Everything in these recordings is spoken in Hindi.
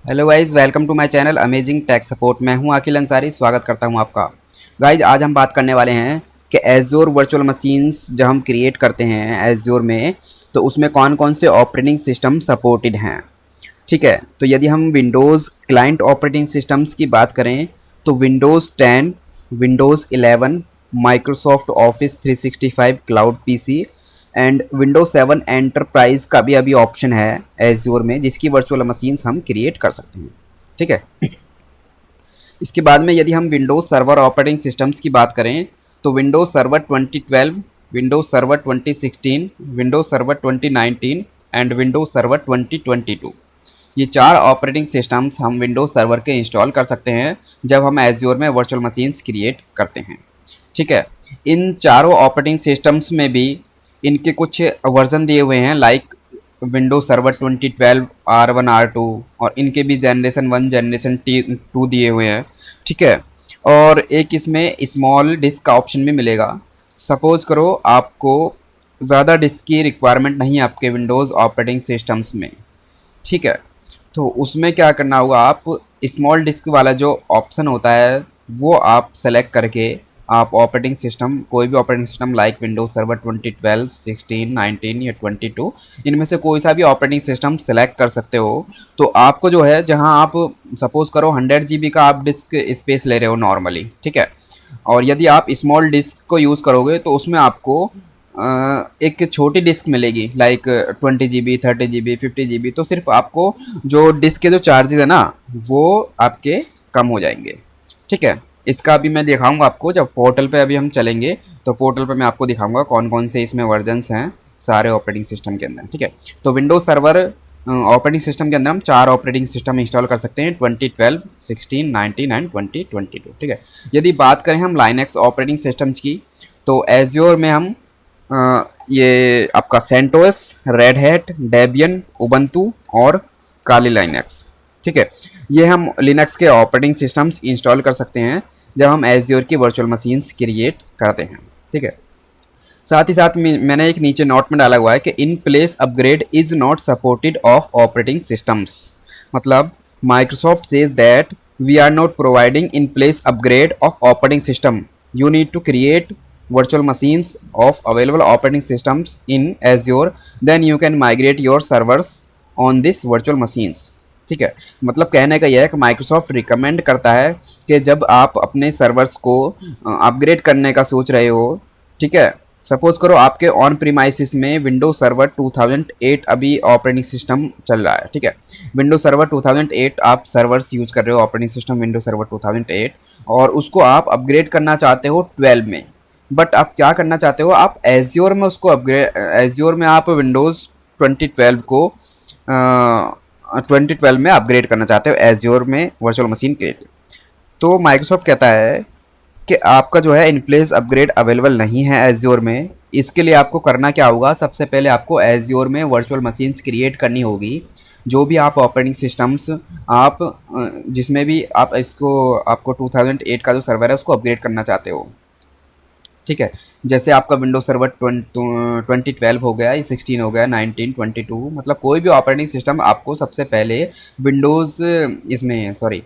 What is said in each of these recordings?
Hello guys, welcome to my channel amazing tech support. मैं हूं अखिल अंसारी, स्वागत करता हूं आपका। गाइज आज हम बात करने वाले हैं कि एज्योर वर्चुअल मशीन्स जब हम क्रिएट करते हैं एज्योर में, तो उसमें कौन कौन से ऑपरेटिंग सिस्टम सपोर्टेड हैं। ठीक है, तो यदि हम विंडोज़ क्लाइंट ऑपरेटिंग सिस्टम्स की बात करें तो Windows 10, Windows 11, Microsoft office 365 cloud PC and Windows 7 enterprise का भी अभी ऑप्शन है एज्योर में, जिसकी वर्चुअल मशीन्स हम क्रिएट कर सकते हैं। ठीक है, इसके बाद में यदि हम विंडोज सर्वर ऑपरेटिंग सिस्टम्स की बात करें तो Windows server 2012, Windows server 2016, Windows server 2019 and Windows server 2022, ये 4 ऑपरेटिंग सिस्टम्स हम विंडोज सर्वर के इंस्टॉल कर सकते हैं जब हम एज्योर में वर्चुअल मशीन्स क्रिएट करते हैं। ठीक है, इन चारों ऑपरेटिंग सिस्टम्स में भी इनके कुछ वर्जन दिए हुए हैं, like Windows server 2012 R1 R2, और इनके भी जनरेशन 1 जनरेशन 2 दिए हुए हैं। ठीक है, और एक इसमें स्मॉल डिस्क का ऑप्शन भी मिलेगा। सपोज करो आपको ज़्यादा डिस्क की रिक्वायरमेंट नहीं है आपके विंडोज़ ऑपरेटिंग सिस्टम्स में। ठीक है, तो उसमें क्या करना होगा, आप स्मॉल डिस्क वाला जो ऑप्शन होता है वो आप सेलेक्ट करके आप ऑपरेटिंग सिस्टम, कोई भी operating system like Windows server 2012, 16, 19 या 22, इनमें से कोई सा भी ऑपरेटिंग सिस्टम सेलेक्ट कर सकते हो। तो आपको जो है, जहां आप सपोज करो 100 GB का आप डिस्क स्पेस ले रहे हो नॉर्मली, ठीक है, और यदि आप स्मॉल डिस्क को यूज़ करोगे तो उसमें आपको एक छोटी डिस्क मिलेगी, लाइक 20 GB, 30 GB, 50 GB। तो सिर्फ आपको जो डिस्क के जो चार्जेस है ना, वो आपके कम हो जाएंगे। ठीक है, इसका अभी मैं दिखाऊंगा आपको, जब पोर्टल पे अभी हम चलेंगे तो पोर्टल पे मैं आपको दिखाऊंगा कौन कौन से इसमें वर्जन्स हैं सारे ऑपरेटिंग सिस्टम के अंदर। ठीक है, तो विंडोज सर्वर ऑपरेटिंग सिस्टम के अंदर हम 4 ऑपरेटिंग सिस्टम इंस्टॉल कर सकते हैं, 2012, 16, 19 एंड 2022। ठीक है, यदि बात करें हम लाइनक्स ऑपरेटिंग सिस्टम्स की तो एज्योर में हम ये आपका CentOS, Red Hat, Debian, Ubuntu और काली लाइनक्स, ठीक है, ये हम लिनक्स के ऑपरेटिंग सिस्टम्स इंस्टॉल कर सकते हैं जब हम एज्योर की वर्चुअल मशीन्स क्रिएट करते हैं। ठीक है, साथ ही साथ मैंने एक नीचे नोट में डाला हुआ है कि in place upgrade is not supported of operating systems. मतलब Microsoft says that we are not providing in place upgrade of operating system, you need to create virtual machines of available operating systems in Azure, then you can migrate your servers on this virtual machines। ठीक है, मतलब कहने का यह है कि माइक्रोसॉफ्ट रिकमेंड करता है कि जब आप अपने सर्वर्स को अपग्रेड करने का सोच रहे हो, ठीक है, सपोज करो आपके ऑन प्रीमाइसिस में विंडोज सर्वर 2008 अभी ऑपरेटिंग सिस्टम चल रहा है। ठीक है, विंडोज सर्वर 2008 आप सर्वर्स यूज कर रहे हो, ऑपरेटिंग सिस्टम विंडोज सर्वर 2008, और उसको आप अपग्रेड करना चाहते हो 12 में। बट आप क्या करना चाहते हो, आप एज्योर में उसको अपग्रेड, एज्योर में आप विंडोज़ 2012 को 2012 में अपग्रेड करना चाहते हो एज्योर में वर्चुअल मशीन क्रिएट। तो माइक्रोसॉफ्ट कहता है कि आपका जो है इन प्लेस अपग्रेड अवेलेबल नहीं है एज्योर में। इसके लिए आपको करना क्या होगा, सबसे पहले आपको एज्योर में वर्चुअल मशीन्स क्रिएट करनी होगी। जो भी आप ऑपरेटिंग सिस्टम्स आप जिसमें भी आप इसको, आपको 2008 का जो सर्वर है उसको अपग्रेड करना चाहते हो। ठीक है, जैसे आपका विंडोज सर्वर 2012 हो गया, 16 हो गया, 19, 22, मतलब कोई भी ऑपरेटिंग सिस्टम आपको सबसे पहले विंडोज़ इसमें sorry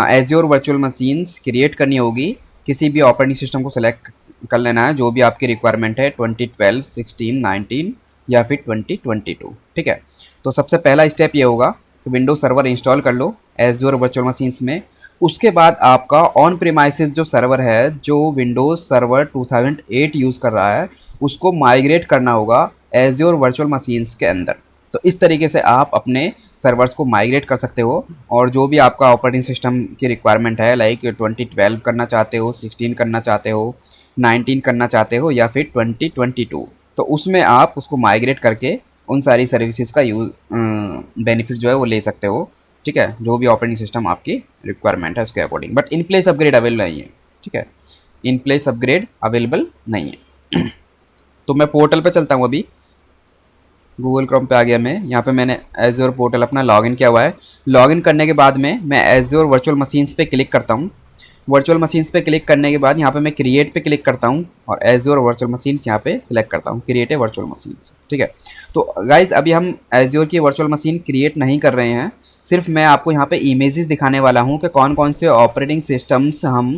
azure virtual machines create करनी होगी। किसी भी ऑपरेटिंग सिस्टम को सेलेक्ट कर लेना है जो भी आपकी रिक्वायरमेंट है, 2012, 16, 19 या फिर 2022। ठीक है, तो सबसे पहला स्टेप ये होगा कि विंडोज सर्वर इंस्टॉल कर लो एज्योर वर्चुअल मशीन्स में। उसके बाद आपका ऑन प्रीमाइसिस जो सर्वर है, जो विंडोज सर्वर 2008 यूज़ कर रहा है, उसको माइग्रेट करना होगा एज्योर वर्चुअल मशीन्स के अंदर। तो इस तरीके से आप अपने सर्वर्स को माइग्रेट कर सकते हो, और जो भी आपका ऑपरेटिंग सिस्टम की रिक्वायरमेंट है, लाइक 2012 करना चाहते हो, 16 करना चाहते हो, 19 करना चाहते हो या फिर 2022, तो उसमें आप उसको माइग्रेट करके उन सारी सर्विसेज का यूज बेनिफिट जो है वो ले सकते हो। ठीक है, जो भी ऑपरेटिंग सिस्टम आपकी रिक्वायरमेंट है उसके according. But in place upgrade available नहीं है। ठीक है, इन प्लेस अपग्रेड अवेलेबल नहीं है। तो मैं पोर्टल पे चलता हूँ, अभी गूगल क्रोम पे आ गया मैं। यहाँ पे मैंने एज्योर पोर्टल अपना लॉगिन किया हुआ है। लॉगिन करने के बाद में मैं एज्योर वर्चुअल मशीन्स पे क्लिक करता हूँ। वर्चुअल मशीन्स पे क्लिक करने के बाद यहाँ पे मैं क्रिएट पे क्लिक करता हूँ और एज्योर वर्चुअल मशीन्स यहाँ पे सिलेक्ट करता हूँ, क्रिएट ए वर्चुअल मशीन्स। ठीक है, तो गाइज अभी हम एज्योर की वर्चुअल मशीन क्रिएट नहीं कर रहे हैं, सिर्फ मैं आपको यहाँ पे इमेजेस दिखाने वाला हूँ कि कौन कौन से ऑपरेटिंग सिस्टम्स हम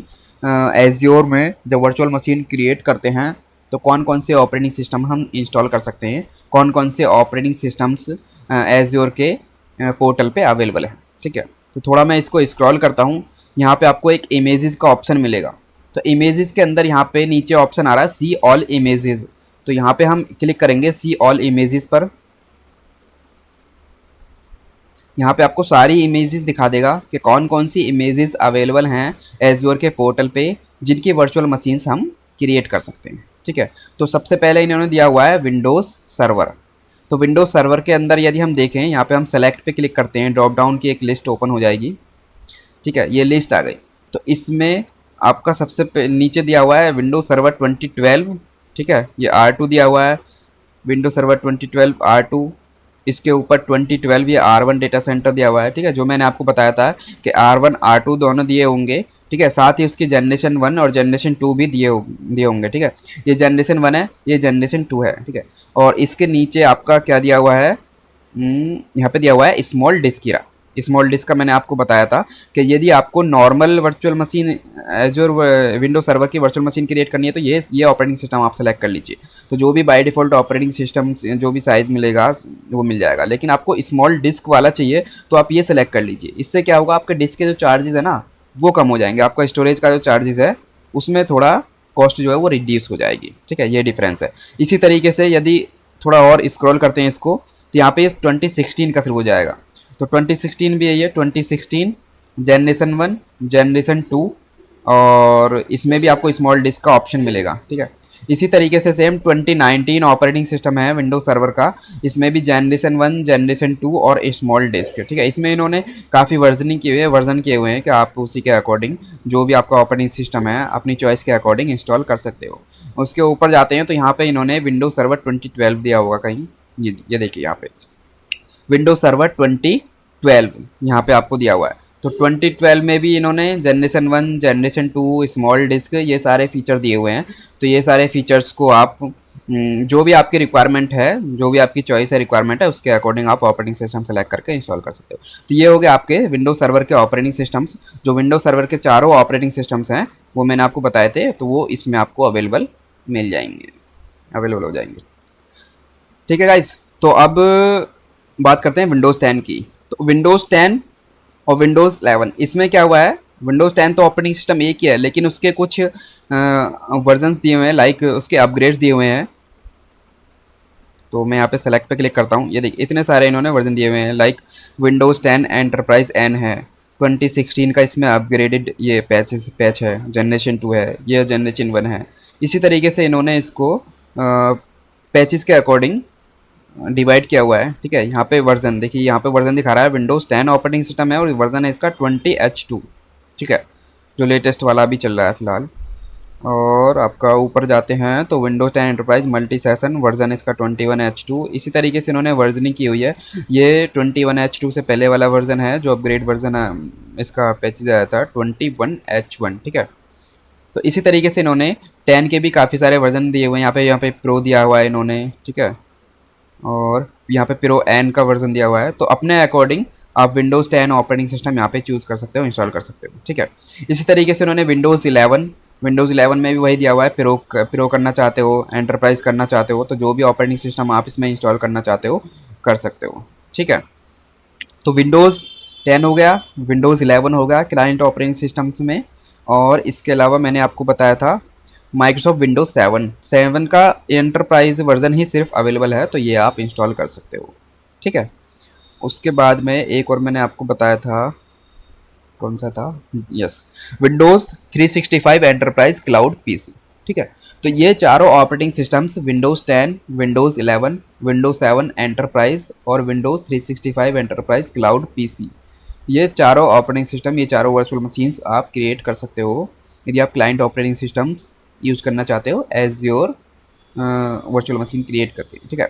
एज्योर में जब वर्चुअल मशीन क्रिएट करते हैं तो कौन कौन से ऑपरेटिंग सिस्टम हम इंस्टॉल कर सकते हैं, कौन कौन से ऑपरेटिंग सिस्टम्स एज्योर के पोर्टल पे अवेलेबल है। ठीक है, तो थोड़ा मैं इसको स्क्रॉल करता हूँ। यहाँ पे आपको एक इमेजेस का ऑप्शन मिलेगा, तो इमेजेस के अंदर यहाँ पे नीचे ऑप्शन आ रहा है सी ऑल इमेजेस, तो यहाँ पे हम क्लिक करेंगे सी ऑल इमेजेस पर। यहाँ पे आपको सारी इमेजेस दिखा देगा कि कौन कौन सी इमेजेस अवेलेबल हैं एज्योर के पोर्टल पे जिनकी वर्चुअल मशीन्स हम क्रिएट कर सकते हैं। ठीक है, तो सबसे पहले इन्होंने दिया हुआ है विंडोज़ सर्वर। तो विंडोज़ सर्वर के अंदर यदि हम देखें, यहाँ पे हम सेलेक्ट पे क्लिक करते हैं, ड्रॉप डाउन की एक लिस्ट ओपन हो जाएगी। ठीक है, ये लिस्ट आ गई। तो इसमें आपका सबसे नीचे दिया हुआ है विंडोज सर्वर 2012। ठीक है, ये R2 दिया हुआ है, विंडोज सर्वर 2012 R2। इसके ऊपर 2012 ये R1 डेटा सेंटर दिया हुआ है। ठीक है, जो मैंने आपको बताया था कि R1 R2 दोनों दिए होंगे। ठीक है, साथ ही उसकी जनरेशन 1 और जनरेशन 2 भी दिए होंगे। ठीक है, ये जनरेशन 1 है, ये जनरेशन 2 है। ठीक है, और इसके नीचे आपका क्या दिया हुआ है, यहाँ पे दिया हुआ है स्मॉल डिस्क। स्मॉल डिस्क का मैंने आपको बताया था कि यदि आपको normal virtual machine azure window server की वर्चुअल मशीन क्रिएट करनी है तो ये ऑपरेटिंग सिस्टम आप सेलेक्ट कर लीजिए। तो जो भी बाय डिफ़ॉल्ट ऑपरेटिंग सिस्टम जो भी साइज़ मिलेगा वो मिल जाएगा, लेकिन आपको स्मॉल डिस्क वाला चाहिए तो आप ये सेलेक्ट कर लीजिए। इससे क्या होगा, आपके डिस्क के जो चार्जेस है ना वो कम हो जाएंगे, आपका स्टोरेज का जो चार्जेस है उसमें थोड़ा कॉस्ट जो है वो रिड्यूस हो जाएगी। ठीक है, ये डिफरेंस है। इसी तरीके से यदि थोड़ा और स्क्रॉल करते हैं इसको तो यहाँ पे 2016 का शुरू हो जाएगा। तो 2016 भी है, ये 2016 जनरेशन 1 जनरेशन 2, और इसमें भी आपको स्मॉल डिस्क का ऑप्शन मिलेगा। ठीक है, इसी तरीके से सेम 2019 ऑपरेटिंग सिस्टम है विंडोज सर्वर का, इसमें भी जनरेशन 1 जनरेशन 2 और स्मॉल डिस्क। ठीक है, इसमें इन्होंने काफ़ी वर्जन किए हुए हैं कि आप उसी के अकॉर्डिंग जो भी आपका ऑपरेटिंग सिस्टम है अपनी चॉइस के अकॉर्डिंग इंस्टॉल कर सकते हो। उसके ऊपर जाते हैं तो यहाँ पे इन्होंने विंडोज सर्वर 2012 दिया होगा कहीं, ये देखिए यहाँ पे विंडोज सर्वर 2012 यहाँ पे आपको दिया हुआ है। तो 2012 में भी इन्होंने जनरेशन 1 जनरेशन 2 स्मॉल डिस्क ये सारे फीचर दिए हुए हैं। तो ये सारे फीचर्स को आप जो भी आपकी रिक्वायरमेंट है, जो भी आपकी चॉइस है रिक्वायरमेंट है उसके अकॉर्डिंग आप ऑपरेटिंग सिस्टम सेलेक्ट करके इंस्टॉल कर सकते हो। तो ये हो गए आपके विंडोज सर्वर के ऑपरेटिंग सिस्टम्स। जो विंडोज सर्वर के चारों ऑपरेटिंग सिस्टम्स हैं वो मैंने आपको बताए थे, तो वो इसमें आपको अवेलेबल हो जाएंगे। ठीक है गाइज, तो अब बात करते हैं विंडोज़ 10 की। तो विंडोज़ 10 और विंडोज़ 11 इसमें क्या हुआ है, विंडोज़ 10 तो ऑपरेटिंग सिस्टम एक ही है लेकिन उसके कुछ वर्जन्स दिए हुए हैं, लाइक उसके अपग्रेड्स दिए हुए हैं। तो मैं यहाँ पे सेलेक्ट पे क्लिक करता हूँ, ये देखिए इतने सारे इन्होंने वर्जन दिए हुए हैं, लाइक विंडोज़ 10 एंटरप्राइज एन है, 2016 का इसमें अपग्रेडेड ये पैच है, जनरेशन 2 है, ये जनरेशन 1 है। इसी तरीके से इन्होंने इसको पैचेस के अकॉर्डिंग डिवाइड किया हुआ है। ठीक है, यहाँ पे वर्जन देखिए, यहाँ पे वर्जन दिखा रहा है विंडोज़ 10 ऑपरेटिंग सिस्टम है और वर्जन है इसका 20H2। ठीक है, जो लेटेस्ट वाला अभी चल रहा है फिलहाल। और आपका ऊपर जाते हैं तो Windows 10 enterprise multi session version इसका 21H2। इसी तरीके से इन्होंने वर्जनिंग की हुई है। ये 21H2 से पहले वाला वर्जन है, जो अपग्रेड वर्जन है इसका पैचेज आया था 21H1। ठीक है, तो इसी तरीके से इन्होंने 10 के भी काफ़ी सारे वर्जन दिए हुए हैं। यहाँ पे प्रो दिया हुआ है इन्होंने। ठीक है, और यहाँ पे प्रो एन का वर्जन दिया हुआ है। तो अपने अकॉर्डिंग आप विंडोज़ 10 ऑपरेटिंग सिस्टम यहाँ पे चूज़ कर सकते हो, इंस्टॉल कर सकते हो। ठीक है, इसी तरीके से उन्होंने विंडोज़ 11 में भी वही दिया हुआ है, प्रो करना चाहते हो, एंटरप्राइज करना चाहते हो, तो जो भी ऑपरेटिंग सिस्टम आप इसमें इंस्टॉल करना चाहते हो कर सकते हो। ठीक है, तो विंडोज़ 10 हो गया, विंडोज़ 11 हो गया क्लाइंट ऑपरेटिंग सिस्टम्स में। और इसके अलावा मैंने आपको बताया था माइक्रोसॉफ्ट विंडोज़ 7 का एंटरप्राइज वर्जन ही सिर्फ अवेलेबल है, तो ये आप इंस्टॉल कर सकते हो। ठीक है, उसके बाद में एक और मैंने आपको बताया था, कौन सा था, yes, Windows 365 enterprise cloud PC. ठीक है, तो ये चारों operating systems Windows 10, Windows 11, Windows 7 enterprise और विंडोज़ 365 एंटरप्राइज क्लाउड पीसी, ये चारों ऑपरेटिंग सिस्टम, ये चारों वर्चुअल मशीन्स आप क्रिएट कर सकते हो यदि आप क्लाइंट ऑपरेटिंग सिस्टम्स यूज़ करना चाहते हो as your virtual machine create करके। ठीक है,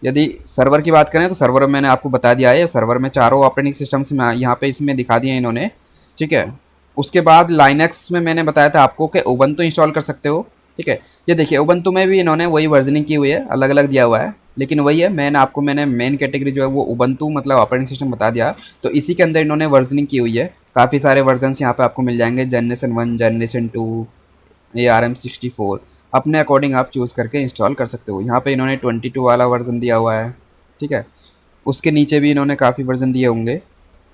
यदि सर्वर की बात करें तो सर्वर मैंने आपको बता दिया है, सर्वर में चारों ऑपरेटिंग सिस्टम्स में यहाँ पे इसमें दिखा दिए हैं इन्होंने। ठीक है, उसके बाद लाइनक्स में मैंने बताया था आपको कि उबंटू इंस्टॉल कर सकते हो। ठीक है, ये देखिए उबंटू में भी इन्होंने वही वर्जनिंग की हुई है, अलग अलग दिया हुआ है। लेकिन वही है, मैंने मेन कैटेगरी जो है वो उबंटू मतलब ऑपरेटिंग सिस्टम बता दिया। तो इसी के अंदर इन्होंने वर्जनिंग की हुई है, काफ़ी सारे वर्जन्स यहाँ पे आपको मिल जाएंगे, जनरेशन 1, जनरेशन 2, ARM64। अपने अकॉर्डिंग आप चूज़ करके इंस्टॉल कर सकते हो। यहाँ पे इन्होंने 22 वाला वर्जन दिया हुआ है, ठीक है। उसके नीचे भी इन्होंने काफ़ी वर्जन दिए होंगे।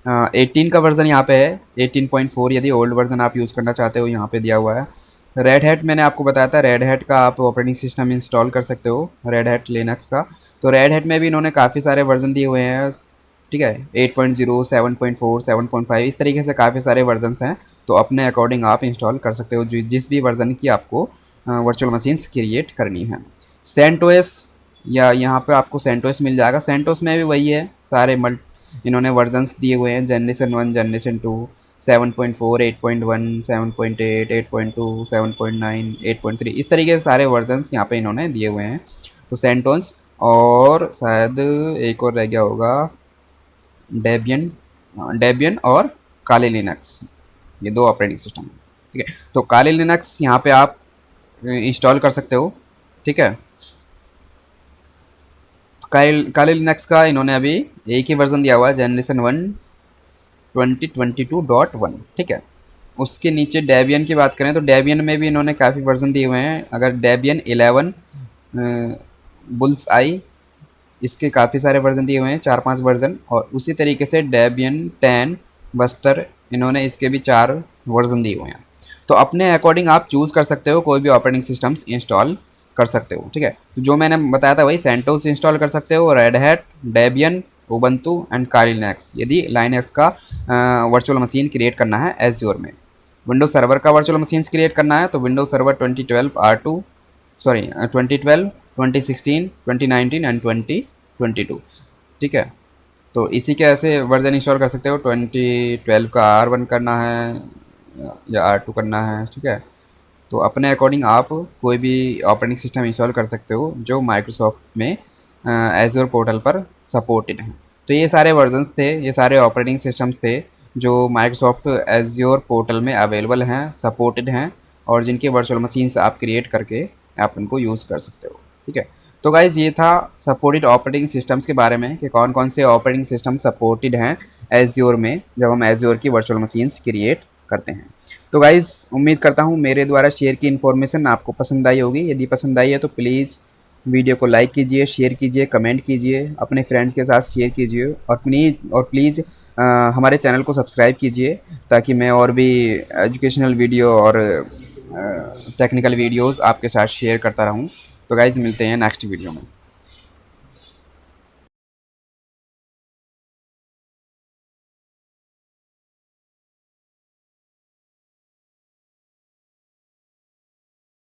18 का वर्जन यहाँ पे है, 18.4 यदि ओल्ड वर्जन आप यूज़ करना चाहते हो यहाँ पे दिया हुआ है। रेड हैट मैंने आपको बताया था, रेड हैट का आप ऑपरेटिंग सिस्टम इंस्टॉल कर सकते हो, रेड हैट लिनक्स का। तो रेड हैट में भी इन्होंने काफ़ी सारे वर्जन दिए हुए हैं, ठीक है। 8.0, 7.4, 7.5 इस तरीके से काफ़ी सारे वर्जन्स हैं। तो अपने अकॉर्डिंग आप इंस्टॉल कर सकते हो जिस भी वर्जन की आपको वर्चुअल मशीन्स क्रिएट करनी है। सेंटोस या यहाँ पे आपको सेंटोस मिल जाएगा। सेंटोस में भी वही है, सारे इन्होंने वर्जन्स दिए हुए हैं, जनरेशन 1, जनरेशन 2, 7.4, 8.1, 7.8, 8.2, 7.9, 8.3 इस तरीके से सारे वर्जन्स यहाँ पे इन्होंने दिए हुए हैं। तो सेंटोस और शायद एक और रह गया होगा, डेबियन और काली लिनक्स, ये 2 ऑपरेटिंग सिस्टम है, ठीक है। तो काली लिनक्स यहाँ पे आप इंस्टॉल कर सकते हो, ठीक है। काली लिनक्स का इन्होंने अभी एक ही वर्जन दिया हुआ है, जनरेशन 1 2022.1, ठीक है। उसके नीचे डेबियन की बात करें तो डेबियन में भी इन्होंने काफ़ी वर्जन दिए हुए हैं। अगर डेबियन 11 बुल्स आई, इसके काफ़ी सारे वर्जन दिए हुए हैं, 4-5 वर्जन। और उसी तरीके से डेबियन 10 बस्टर, इन्होंने इसके भी 4 वर्जन दिए हुए हैं। तो अपने अकॉर्डिंग आप चूज़ कर सकते हो, कोई भी ऑपरेटिंग सिस्टम्स इंस्टॉल कर सकते हो, ठीक है। तो जो मैंने बताया था वही सेंटोस इंस्टॉल कर सकते हो, red Hat, Debian, Ubuntu and Kali Linux यदि लाइनक्स का वर्चुअल मशीन क्रिएट करना है एज्योर में। विंडोज सर्वर का वर्चुअल मशीन्स क्रिएट करना है तो Windows server 2012 R2, sorry 2012, 2016, 2019 and 2022, ठीक है। तो इसी के ऐसे वर्जन इंस्टॉल कर सकते हो। 2012 का R1 करना है या R2 करना है, ठीक है। तो अपने अकॉर्डिंग आप कोई भी ऑपरेटिंग सिस्टम इंस्टॉल कर सकते हो जो माइक्रोसॉफ्ट में एज्योर पोर्टल पर सपोर्टेड हैं। तो ये सारे वर्जन्स थे, ये सारे ऑपरेटिंग सिस्टम्स थे जो माइक्रोसॉफ्ट एज्योर पोर्टल में अवेलेबल हैं, सपोर्टेड हैं, और जिनके वर्चुअल मशीन्स आप क्रिएट करके आप उनको यूज़ कर सकते हो, ठीक है। तो गाइज़ ये था सपोर्टेड ऑपरेटिंग सिस्टम्स के बारे में कि कौन कौन से ऑपरेटिंग सिस्टम सपोर्टेड हैं एज्योर में जब हम एज्योर की वर्चुअल मशीन्स क्रिएट करते हैं। तो गाइज़ उम्मीद करता हूँ मेरे द्वारा शेयर की इन्फॉर्मेशन आपको पसंद आई होगी। यदि पसंद आई है तो प्लीज़ वीडियो को लाइक कीजिए, शेयर कीजिए, कमेंट कीजिए, अपने फ्रेंड्स के साथ शेयर कीजिए, और प्लीज़ हमारे चैनल को सब्सक्राइब कीजिए ताकि मैं और भी एजुकेशनल वीडियो और टेक्निकल वीडियोज़ आपके साथ शेयर करता रहूँ। तो गाइज़ मिलते हैं नेक्स्ट वीडियो में।